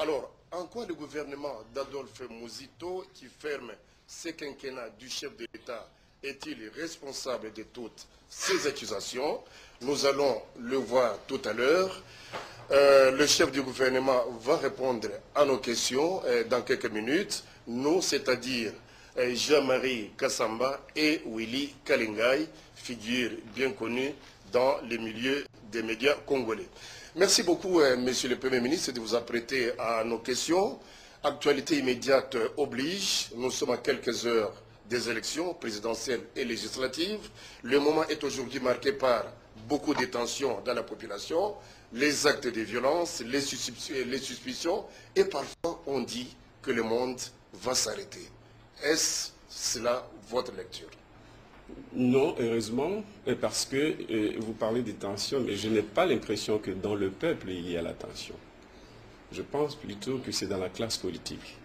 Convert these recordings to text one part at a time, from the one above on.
Alors, en quoi le gouvernement d'Adolphe Muzito, qui ferme ce quinquennat du chef de l'État, est-il responsable de toutes ces accusations? Nous allons le voir tout à l'heure. Le chef du gouvernement va répondre à nos questions dans quelques minutes. Nous, c'est-à-dire Jean-Marie Kassamba et Willy Kalingay, figures bien connues dans les milieux des médias congolais. Merci beaucoup, Monsieur le Premier ministre, de vous apprêter à nos questions. Actualité immédiate oblige. Nous sommes à quelques heures des élections présidentielles et législatives. Le moment est aujourd'hui marqué par beaucoup de tensions dans la population, les actes de violence, les suspicions, et parfois on dit que le monde va s'arrêter. Est-ce cela votre lecture? Non, heureusement, parce que vous parlez des tensions, mais je n'ai pas l'impression que dans le peuple, il y a la tension. Je pense plutôt que c'est dans la classe politique.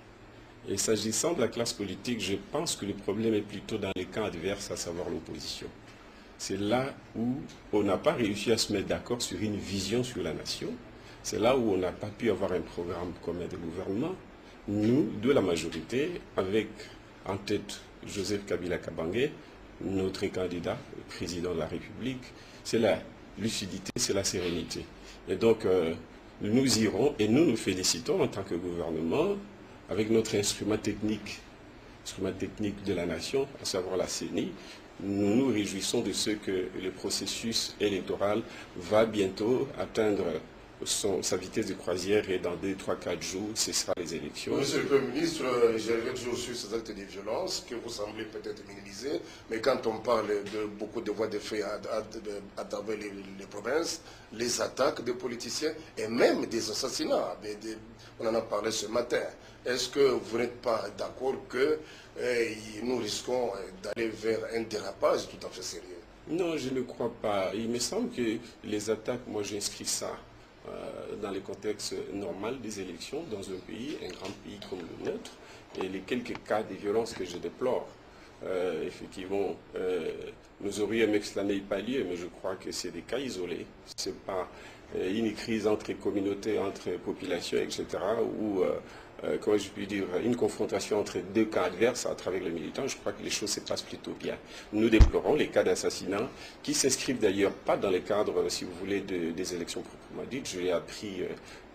Et s'agissant de la classe politique, je pense que le problème est plutôt dans les camps adverses, à savoir l'opposition. C'est là où on n'a pas réussi à se mettre d'accord sur une vision sur la nation. C'est là où on n'a pas pu avoir un programme commun de gouvernement. Nous, de la majorité, avec en tête Joseph Kabila Kabange, notre candidat, le président de la République, c'est la lucidité, c'est la sérénité. Et donc, nous irons et nous nous félicitons en tant que gouvernement avec notre instrument technique de la nation, à savoir la CENI. Nous nous réjouissons de ce que le processus électoral va bientôt atteindre sa vitesse de croisière et dans 2, 3, 4 jours, ce sera les élections. Monsieur le Premier ministre, j'ai toujours sur ces actes de violence que vous semblez peut-être minimiser, mais quand on parle de beaucoup de voies de fait à travers les provinces, les attaques des politiciens et même des assassinats, on en a parlé ce matin. Est-ce que vous n'êtes pas d'accord que nous risquons d'aller vers un dérapage tout à fait sérieux? Non, je ne crois pas. Il me semble que les attaques, moi j'inscris ça dans le contexte normal des élections dans un pays, un grand pays comme le nôtre, et les quelques cas de violence que je déplore. Effectivement, nous aurions aimé que cela n'ait pas lieu, mais je crois que c'est des cas isolés. Ce n'est pas une crise entre communautés, entre populations, etc., ou, comment je puis dire, une confrontation entre deux camps adverses à travers les militants. Je crois que les choses se passent plutôt bien. Nous déplorons les cas d'assassinat qui s'inscrivent d'ailleurs pas dans le cadre, si vous voulez, des élections proprement dites. Je l'ai appris,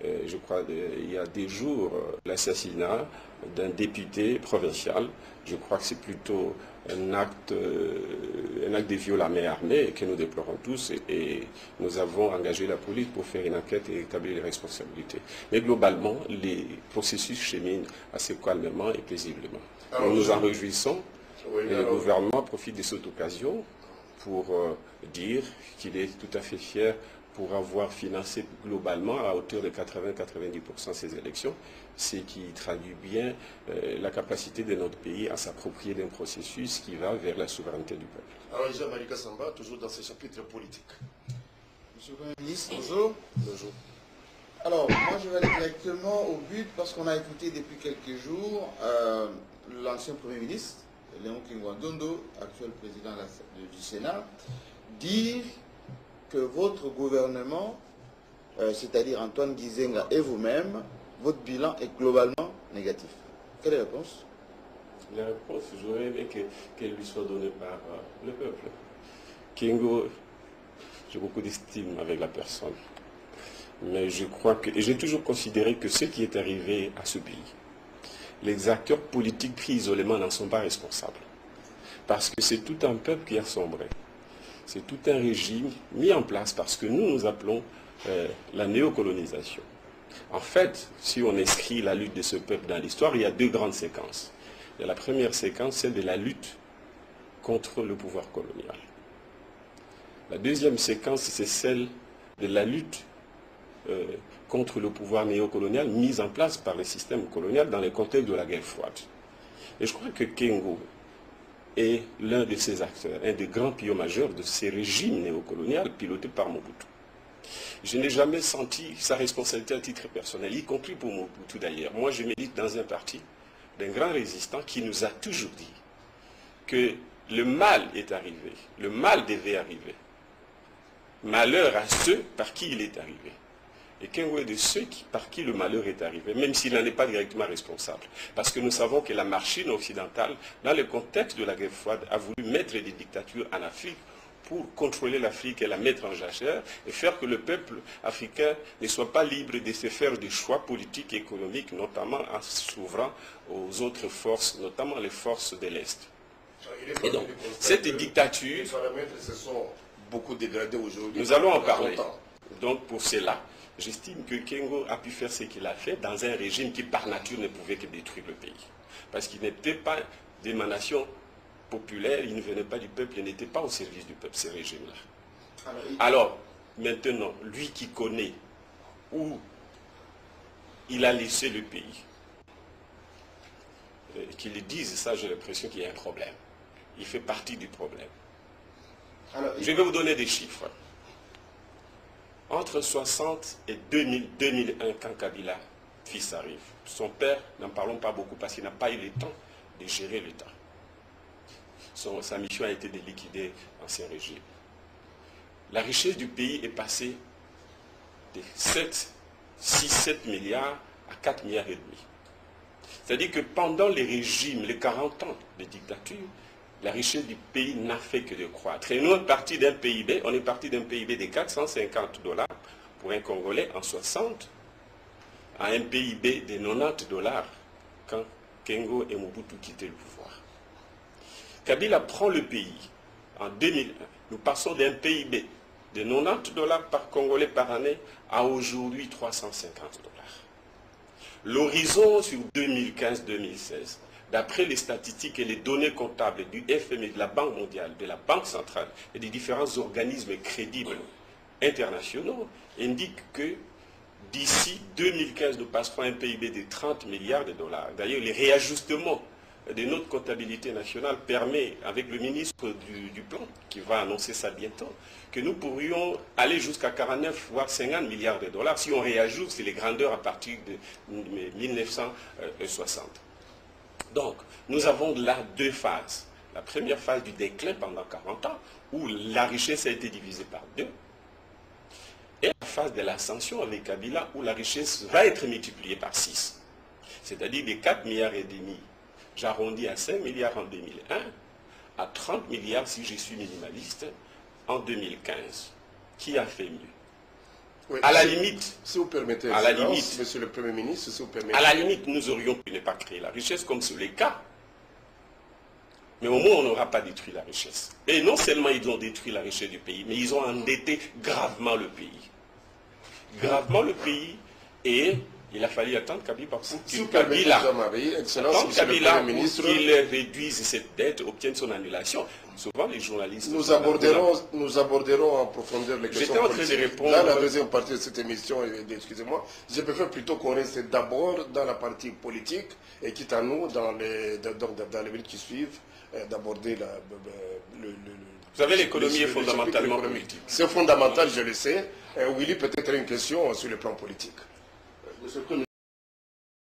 je crois, il y a des jours, l'assassinat d'un député provincial. Je crois que c'est plutôt un acte de viol à main armée que nous déplorons tous et nous avons engagé la police pour faire une enquête et établir les responsabilités. Mais globalement, les processus cheminent assez calmement et paisiblement. Alors, nous nous en réjouissons et le gouvernement profite de cette occasion pour dire qu'il est tout à fait fier pour avoir financé globalement à hauteur de 80-90% ces élections, ce qui traduit bien la capacité de notre pays à s'approprier d'un processus qui va vers la souveraineté du peuple. Alors Jean-Marie Kassamba, toujours dans ce chapitre politique. Monsieur le Premier ministre, bonjour. Bonjour. Alors, moi je vais aller directement au but parce qu'on a écouté depuis quelques jours l'ancien Premier ministre, Léon Kingwa-Ndondo, actuel président du Sénat, dire que votre gouvernement, c'est-à-dire Antoine Gizenga et vous-même, votre bilan est globalement négatif. Quelle est la réponse? La réponse, j'aurais aimé qu'elle lui soit donnée par le peuple. Kingo, j'ai beaucoup d'estime avec la personne. Mais je crois que, et j'ai toujours considéré que ce qui est arrivé à ce pays, les acteurs politiques pris isolément n'en sont pas responsables. Parce que c'est tout un peuple qui a sombré. C'est tout un régime mis en place parce que nous appelons la néocolonisation. En fait, si on inscrit la lutte de ce peuple dans l'histoire, il y a deux grandes séquences. Il y a la première séquence, celle de la lutte contre le pouvoir colonial. La deuxième séquence, c'est celle de la lutte contre le pouvoir néocolonial mis en place par le système colonial dans le contexte de la guerre froide. Et je crois que Kengo est l'un de ces acteurs, un des grands pions majeurs de ces régimes néocoloniaux pilotés par Mobutu. Je n'ai jamais senti sa responsabilité à titre personnel, y compris pour Mobutu d'ailleurs. Moi, je milite dans un parti d'un grand résistant qui nous a toujours dit que le mal est arrivé, le mal devait arriver. Malheur à ceux par qui il est arrivé. Et Kengo est de ceux par qui le malheur est arrivé, même s'il n'en est pas directement responsable. Parce que nous savons que la machine occidentale, dans le contexte de la guerre froide, a voulu mettre des dictatures en Afrique pour contrôler l'Afrique et la mettre en jachère et faire que le peuple africain ne soit pas libre de se faire des choix politiques et économiques, notamment en s'ouvrant aux autres forces, notamment les forces de l'Est. Et donc, cette dictature... Les paramètres se sont beaucoup dégradés aujourd'hui. Nous allons en parler. Donc, pour cela, j'estime que Kengo a pu faire ce qu'il a fait dans un régime qui, par nature, ne pouvait que détruire le pays. Parce qu'il n'était pas d'émanation populaire, il ne venait pas du peuple, il n'était pas au service du peuple, ces régimes-là. Alors, maintenant, lui qui connaît où il a laissé le pays, qu'il le dise, ça j'ai l'impression qu'il y a un problème. Il fait partie du problème. Alors, je vais vous donner des chiffres. Entre 60 et 2001, quand Kabila, fils, arrive, son père, n'en parlons pas beaucoup parce qu'il n'a pas eu le temps de gérer l'État. Sa mission a été de liquider l'ancien régime. La richesse du pays est passée de 6-7 milliards à 4 milliards et demi. C'est-à-dire que pendant les régimes, les 40 ans de dictature, la richesse du pays n'a fait que de croître. Et nous, on est parti d'un PIB, de 450 $ pour un Congolais en 60 à un PIB de 90 $ quand Kengo et Mobutu quittaient le pouvoir. Kabila prend le pays en 2001. Nous passons d'un PIB de 90 $ par Congolais par année à aujourd'hui 350 $. L'horizon sur 2015-2016, d'après les statistiques et les données comptables du FMI, de la Banque mondiale, de la Banque centrale et des différents organismes crédibles internationaux, indique que d'ici 2015, nous passerons un PIB de 30 milliards $. D'ailleurs, les réajustements de notre comptabilité nationale permet, avec le ministre du Plan, qui va annoncer ça bientôt, que nous pourrions aller jusqu'à 49 voire 50 milliards $, si on réajuste les grandeurs à partir de 1960. Donc, nous avons là deux phases. La première phase du déclin pendant 40 ans, où la richesse a été divisée par 2, et la phase de l'ascension avec Kabila, où la richesse va être multipliée par 6. C'est-à-dire des 4 milliards et demi, j'arrondis à 5 milliards en 2001, à 30 milliards si je suis minimaliste, en 2015. Qui a fait mieux? Oui, à la limite, si vous permettez, à la limite, monsieur le Premier ministre, si vous permettez. À la limite, nous aurions pu ne pas créer la richesse comme c'est le cas. Mais au moins, on n'aura pas détruit la richesse. Et non seulement ils ont détruit la richesse du pays, mais ils ont endetté gravement le pays. Gravement le pays, et il a fallu attendre Kabila pour qu'il réduise cette dette, obtienne son annulation. Souvent, les journalistes... Nous aborderons en profondeur les questions politiques. Dans la deuxième partie de cette émission, excusez-moi, je préfère plutôt qu'on reste d'abord dans la partie politique, et quitte à nous, dans les minutes qui suivent, d'aborder vous savez, l'économie est fondamentalement politique. C'est fondamental, je le sais. Willy, peut-être une question sur le plan politique.